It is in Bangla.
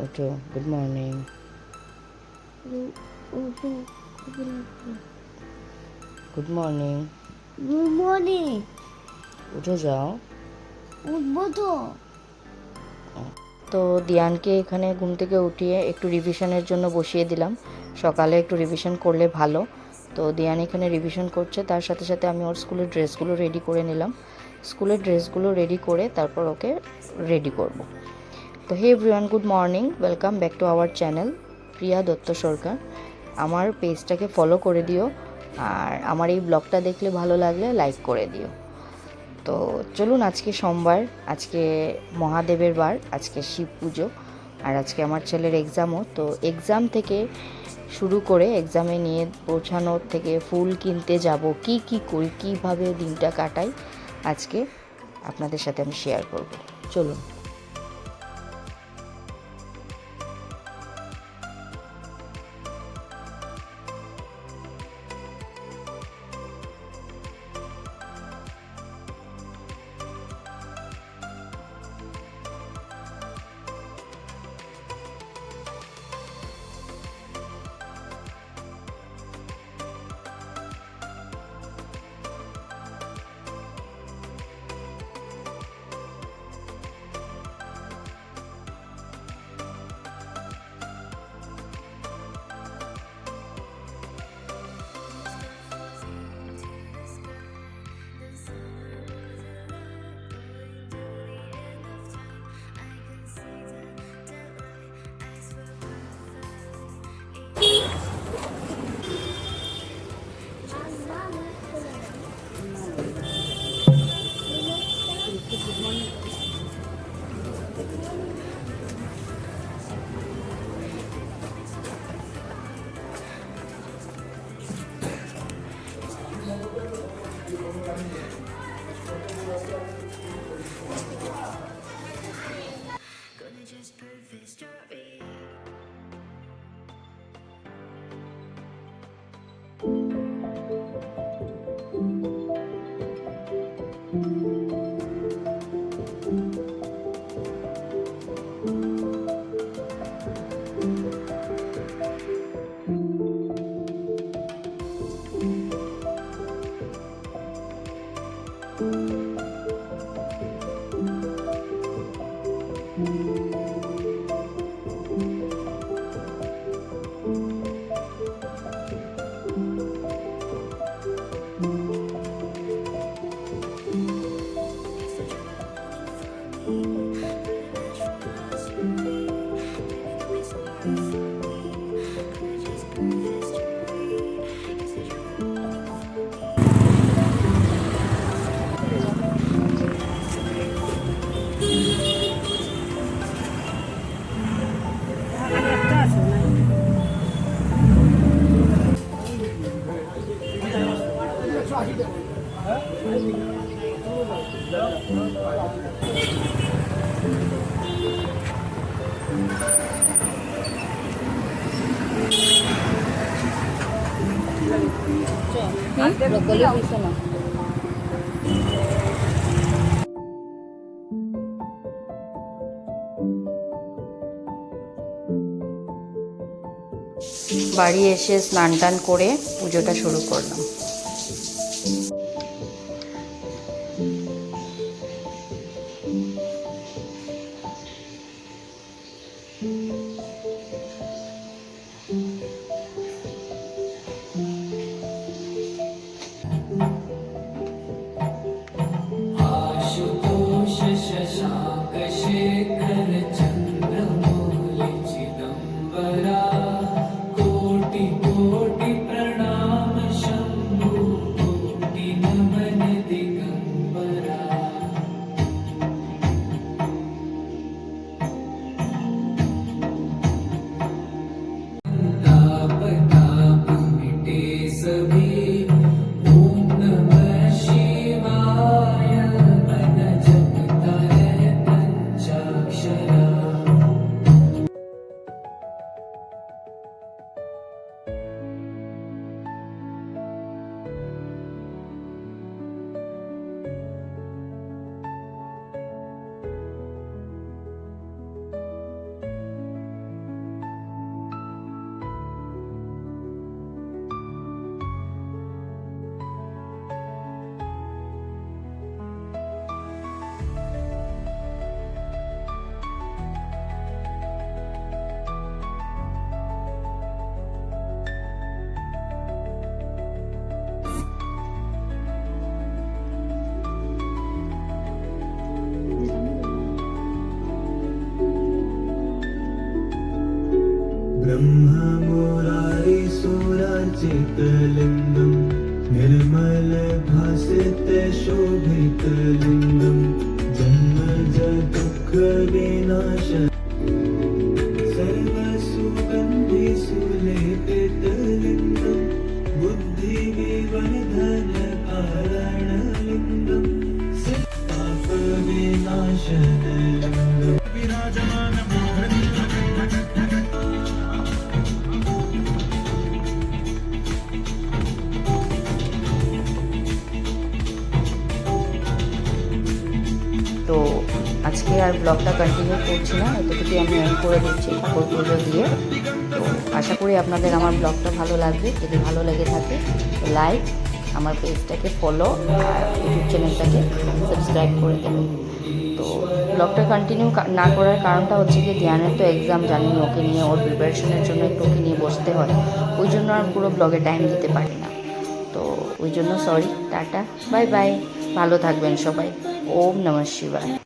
ওঠো, good morning. Good morning. Good morning. উঠে যাও। উঠবো তো। তো দিয়ানকে এখানে ঘুম থেকে উঠিয়ে একটু রিভিশনের জন্য বসিয়ে দিলাম। সকালে একটু রিভিশন করলে ভালো। তো দিয়ান এখানে রিভিশন করছে, তার সাথে সাথে আমি ওর স্কুলের ড্রেসগুলো রেডি করে নিলাম। স্কুলের ড্রেসগুলো রেডি করে তারপর ওকে রেডি করব। তো hey everyone, good morning, welcome back to our channel Priya Dutta Sarkar. আমার পেজটাকে ফলো করে দিও, আর আমার এই ব্লগটা দেখলে ভালো লাগলে লাইক করে দিও। তো চলুন, আজকে সোমবার, আজকে মহাদেবের বার, আজকে শিব পুজো, আর আজকে আমার ছেলের এক্সামও। তো এক্সাম থেকে শুরু করে এক্সামে নিয়ে পৌঁছানোর থেকে ফুল কিনতে যাব, কি করি, কিভাবে দিনটা কাটাই, আজকে আপনাদের সাথে আমি শেয়ার করব। চলুন। ব্রকলি পিসো না। বাড়ি এসে স্নান টান করে পুজোটা শুরু করলাম। ब्रह्ममुरारिसुराचितलिङ्गं निर्मलभासिते शोभितलिङ्गं जन्मज दुःखविनाश सर्वसुगन्धिसुलेपितलिङ्गं बुद्धिविवर्धनकारणलिङ्गं सिद्धापविनाशनलिङ्गं তো আজকে আর ব্লগটা কন্টিনিউ করছি না, এতটুকু আমি এন্ড করে দিচ্ছি ঠাকুর পুজো দিয়ে। তো আশা করি আপনাদের আমার ব্লগটা ভালো লাগবে। যদি ভালো লেগে থাকে তো লাইক, আমার পেজটাকে ফলো আর ইউটিউব চ্যানেলটাকে সাবস্ক্রাইব করে দেবেন। তো ব্লগটা কন্টিনিউ না করার কারণটা হচ্ছে কি, ধ্যানের তো এক্সাম জানি, ওকে নিয়ে ওর প্রিপারেশনের জন্য একটু ওকে নিয়ে বসতে হয়, ওই জন্য আর পুরো ব্লগে টাইম দিতে পারি না। তো ওই জন্য সরি, টাটা, বাই বাই, ভালো থাকবেন সবাই। ওম নমঃ শিবায়।